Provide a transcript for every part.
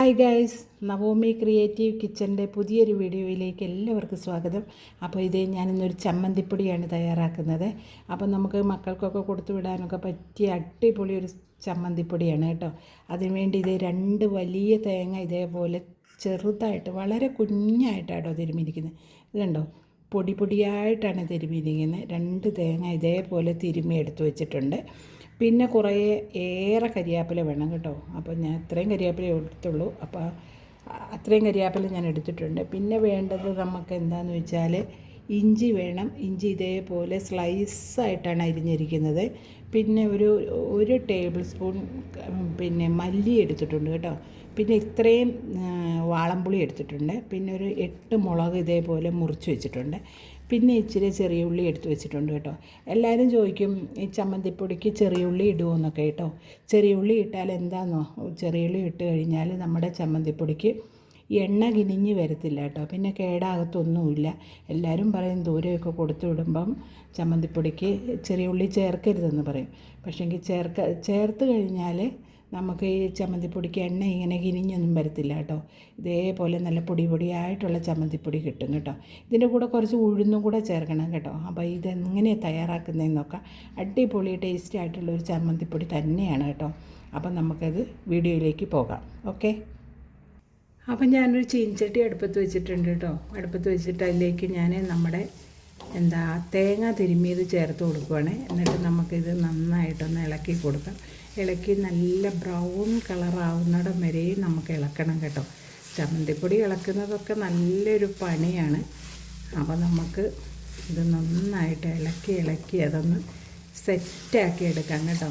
Hi guys, Naomi creative കിച്ചൻ്റെ പുതിയൊരു വീഡിയോയിലേക്ക് എല്ലാവർക്കും സ്വാഗതം. അപ്പോൾ ഞാനിന്നൊരു ചമ്മന്തിപ്പൊടിയാണ് തയ്യാറാക്കുന്നത്. അപ്പോൾ നമുക്ക് മക്കൾക്കൊക്കെ കൊടുത്തു വിടാനൊക്കെ പറ്റിയ അടിപൊളി ഒരു ചമ്മന്തിപ്പൊടിയാണ് കേട്ടോ. അതിനുവേണ്ടി 2 വലിയ തേങ്ങ ഇതേപോലെ ചെറുതായിട്ട് വളരെ കുഞ്ഞായിട്ടാട്ടോ തിരുമ്മിയിരിക്കുന്നത്. ഇത് കണ്ടോ, പൊടി പൊടിയായിട്ടാണ് തിരുമ്മിയിരിക്കുന്നത്. 2 തേങ്ങ ഇതേപോലെ തിരുമ്മി എടുത്തു വെച്ചിട്ടുണ്ട്. പിന്നെ ഏറെ കരിയാപ്പില വേണം കേട്ടോ. അപ്പോൾ ഞാൻ ഇത്രയും കരിയാപ്പില എടുത്തുള്ളൂ. അപ്പോൾ അത്രയും കരിയാപ്പില ഞാൻ എടുത്തിട്ടുണ്ട്. പിന്നെ വേണ്ടത് നമുക്ക് എന്താണെന്ന് വെച്ചാൽ ഇഞ്ചി വേണം. ഇഞ്ചി ഇതേപോലെ സ്ലൈസായിട്ടാണ് അരിഞ്ഞിരിക്കുന്നത്. പിന്നെ ഒരു ടേബിൾ സ്പൂൺ പിന്നെ മല്ലി എടുത്തിട്ടുണ്ട് കേട്ടോ. പിന്നെ ഇത്രയും വാളംപുളി എടുത്തിട്ടുണ്ട്. പിന്നെ ഒരു 8 മുളക് ഇതേപോലെ മുറിച്ച് വെച്ചിട്ടുണ്ട്. പിന്നെ ഇച്ചിരി ചെറിയ ഉള്ളി എടുത്ത് വെച്ചിട്ടുണ്ട് കേട്ടോ. എല്ലാവരും ചോദിക്കും ഈ ചമ്മന്തിപ്പൊടിക്ക് ചെറിയ ഉള്ളി ഇടുമോ എന്നൊക്കെ കേട്ടോ. ചെറിയ ഉള്ളി ഇട്ടാൽ എന്താണെന്നോ, ചെറിയ ഉള്ളി ഇട്ട് കഴിഞ്ഞാൽ നമ്മുടെ ചമ്മന്തിപ്പൊടിക്ക് എണ്ണ കിനിഞ്ഞ് വരത്തില്ല കേട്ടോ. പിന്നെ കേടാകത്തൊന്നുമില്ല. എല്ലാവരും പറയും ദൂരെയൊക്കെ കൊടുത്തു വിടുമ്പം ചമ്മന്തിപ്പൊടിക്ക് ചെറിയ ഉള്ളി ചേർക്കരുതെന്ന് പറയും. പക്ഷേങ്കിൽ ചേർത്ത് കഴിഞ്ഞാൽ നമുക്ക് ഈ ചമ്മന്തിപ്പൊടിക്ക് എണ്ണ ഇങ്ങനെ കിനിഞ്ഞൊന്നും വരത്തില്ല കേട്ടോ. ഇതേപോലെ നല്ല പൊടിയായിട്ടുള്ള ചമ്മന്തിപ്പൊടി കിട്ടും കേട്ടോ. ഇതിൻ്റെ കൂടെ കുറച്ച് ഉഴുന്നും കൂടെ ചേർക്കണം കേട്ടോ. അപ്പോൾ ഇതെങ്ങനെയാണ് തയ്യാറാക്കുന്നതെന്ന് നോക്കാം. അടിപൊളി ടേസ്റ്റി ആയിട്ടുള്ളൊരു ചമ്മന്തിപ്പൊടി തന്നെയാണ് കേട്ടോ. അപ്പം നമുക്കത് വീഡിയോയിലേക്ക് പോകാം. ഓക്കെ. അപ്പം ഞാനൊരു ചീനച്ചട്ടി അടുപ്പത്ത് വെച്ചിട്ടുണ്ട് കേട്ടോ. അടുപ്പത്ത് വെച്ചിട്ട് അതിലേക്ക് ഞാൻ നമ്മുടെ തേങ്ങ തിരുമ്മിയത് ചേർത്ത് കൊടുക്കുവാണ്. എന്നിട്ട് നമുക്കിത് നന്നായിട്ടൊന്ന് ഇളക്കി കൊടുക്കാം. ഇളക്കി നല്ല ബ്രൗൺ കളറാവുന്നിടം വരെയും നമുക്ക് ഇളക്കണം കേട്ടോ. ചമ്മന്തിപ്പൊടി ഇളക്കുന്നതൊക്കെ നല്ലൊരു പണിയാണ്. അപ്പോൾ നമുക്ക് ഇത് നന്നായിട്ട് ഇളക്കി അതൊന്ന് സെറ്റാക്കി എടുക്കാം കേട്ടോ.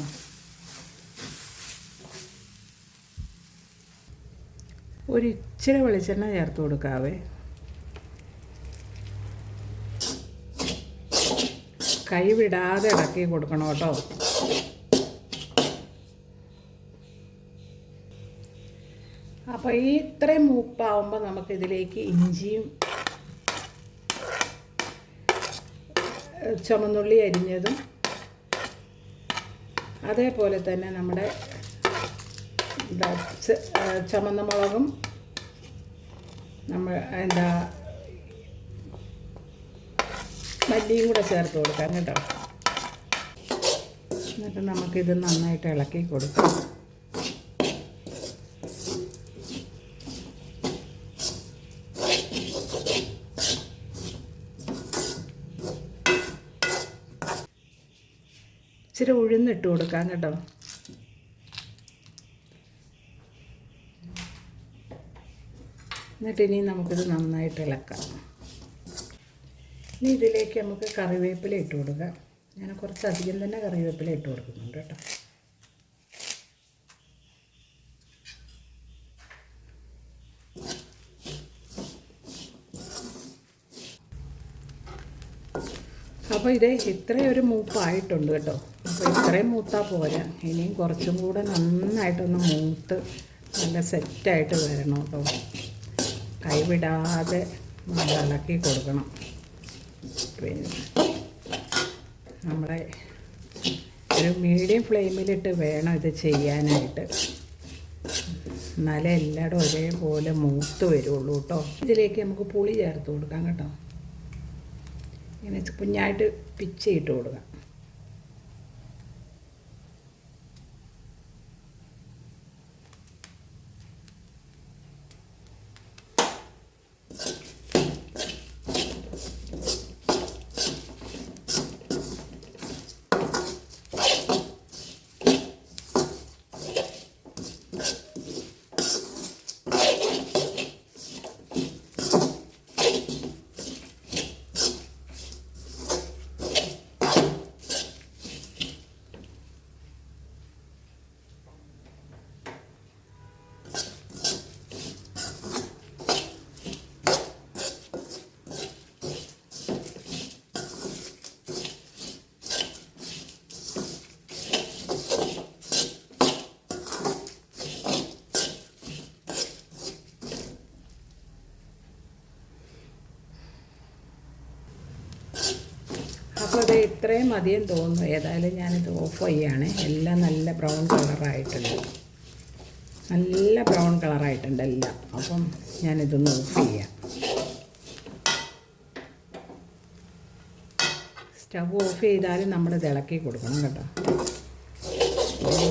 ഒരു ഇച്ചിരി വെളിച്ചെണ്ണ ചേർത്ത് കൊടുക്കാവേ. കൈ വിടാതെ ഇളക്കി കൊടുക്കണം കേട്ടോ. അപ്പോൾ ഈ ഇത്രയും മൂപ്പാവുമ്പോൾ നമുക്കിതിലേക്ക് ഇഞ്ചിയും ചുമന്നുള്ളി അരിഞ്ഞതും അതേപോലെ തന്നെ നമ്മുടെ ചുമന്ന മുളകും മല്ലിയും കൂടെ ചേർത്ത് കൊടുക്കാം കേട്ടോ. എന്നിട്ട് നമുക്കിത് നന്നായിട്ട് ഇളക്കി കൊടുക്കാം. ഇച്ചിരി ഉഴുന്നിട്ട് കൊടുക്കാം കേട്ടോ. എന്നിട്ട് ഇനി നമുക്കിത് നന്നായിട്ട് ഇളക്കാം. ഇനി ഇതിലേക്ക് നമുക്ക് കറിവേപ്പില ഇട്ട് കൊടുക്കാം. ഞാൻ കുറച്ചധികം തന്നെ കറിവേപ്പില ഇട്ട് കൊടുക്കുന്നുണ്ട് കേട്ടോ. അപ്പോൾ ഇത്രയും ഒരു മൂപ്പായിട്ടുണ്ട് കേട്ടോ. അപ്പോൾ ഇത്രയും മൂത്താൽ പോരാ, ഇനിയും കുറച്ചും കൂടെ നന്നായിട്ടൊന്ന് മൂത്ത് നല്ല സെറ്റായിട്ട് വരണം കേട്ടോ. കൈവിടാതെ നമ്മൾ ഇളക്കി കൊടുക്കണം. പിന്നെ നമ്മുടെ ഒരു മീഡിയം ഫ്ലെയിമിലിട്ട് വേണം ഇത് ചെയ്യാനായിട്ട്. എന്നാലേ എല്ലായിടും ഒരേപോലെ മൂത്ത് വരുള്ളൂ കേട്ടോ. ഇതിലേക്ക് നമുക്ക് പുളി ചേർത്ത് കൊടുക്കാം കേട്ടോ. ഇങ്ങനെ കുഞ്ഞായിട്ട് പിച്ചിട്ട് കൊടുക്കാം. അപ്പോൾ അത് ഇത്രയും മതിയും തോന്നുന്നു. ഏതായാലും ഞാനിത് ഓഫ് ചെയ്യാണ്. എല്ലാം നല്ല ബ്രൗൺ കളറായിട്ടുണ്ട്. നല്ല ബ്രൗൺ കളറായിട്ടുണ്ട് എല്ലാം. അപ്പം ഞാനിതൊന്ന് ഓഫ് ചെയ്യാം. സ്റ്റവ് ഓഫ് ചെയ്താലും നമ്മളിത് ഇളക്കി കൊടുക്കണം കേട്ടോ.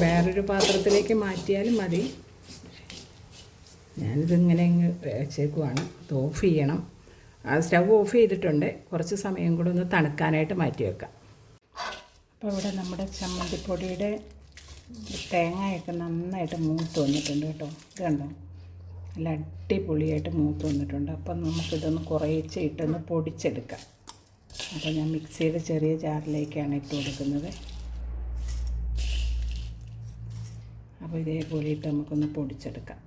വേറൊരു പാത്രത്തിലേക്ക് മാറ്റിയാലും മതി. ഞാനിതിങ്ങനെ വെച്ചേക്കുവാണ്. ഇത് ഓഫ് ചെയ്യണം. സ്റ്റവ് ഓഫ് ചെയ്തിട്ടുണ്ട്. കുറച്ച് സമയം കൂടെ ഒന്ന് തണുക്കാനായിട്ട് മാറ്റി വെക്കാം. അപ്പോൾ ഇവിടെ നമ്മുടെ ചമ്മന്തിപ്പൊടിയുടെ തേങ്ങയൊക്കെ നന്നായിട്ട് മൂത്ത് വന്നിട്ടുണ്ട് കേട്ടോ. ഇത് കണ്ടോ, നല്ല അടിപൊളിയായിട്ട് മൂത്ത് വന്നിട്ടുണ്ട്. അപ്പം നമുക്കിതൊന്ന് കുറേശ്ശെ ഇട്ടൊന്ന് പൊടിച്ചെടുക്കാം. അപ്പോൾ ഞാൻ മിക്സിയുടെ ചെറിയ ജാറിലേക്കാണ് ഇട്ട് കൊടുക്കുന്നത്. അപ്പോൾ ഇതേപോലെ ഇട്ട് നമുക്കൊന്ന് പൊടിച്ചെടുക്കാം.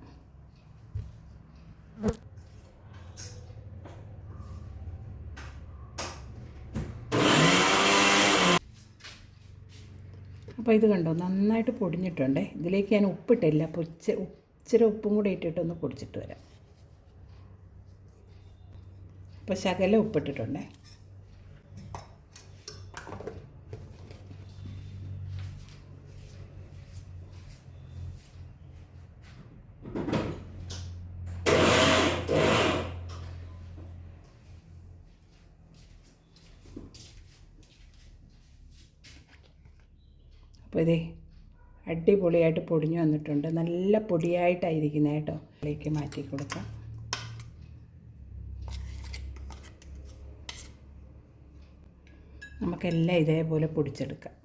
അപ്പോൾ ഇത് കണ്ടോ, നന്നായിട്ട് പൊടിഞ്ഞിട്ടുണ്ട്. ഇതിലേക്ക് ഞാൻ ഉപ്പിട്ടില്ല. അപ്പോൾ ഇച്ചിരി ഉപ്പും കൂടെ ഇട്ടിട്ടൊന്ന് പൊടിച്ചിട്ട് വരാം. അപ്പോൾ ശകലം ഉപ്പിട്ടിട്ടുണ്ടേ. അപ്പോൾ ഇതേ അടിപൊളിയായിട്ട് പൊടിഞ്ഞു വന്നിട്ടുണ്ട്. നല്ല പൊടിയായിട്ടായിരിക്കുന്നത് കേട്ടോ. അതിലേക്ക് മാറ്റി കൊടുക്കാം. നമുക്കെല്ലാം ഇതേപോലെ പൊടിച്ചെടുക്കാം.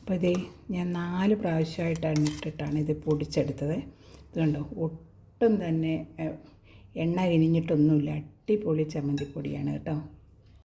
അപ്പോൾ ഇതേ ഞാൻ 4 പ്രാവശ്യമായിട്ടാണ് ഇട്ടിട്ടാണ് ഇത് പൊടിച്ചെടുത്തത്. ഇത് കണ്ടോ, ഒട്ടും തന്നെ എണ്ണ ഇനിഞ്ഞിട്ടൊന്നുമില്ല. അടിപൊളി ചമ്മന്തിപ്പൊടിയാണ് കേട്ടോ.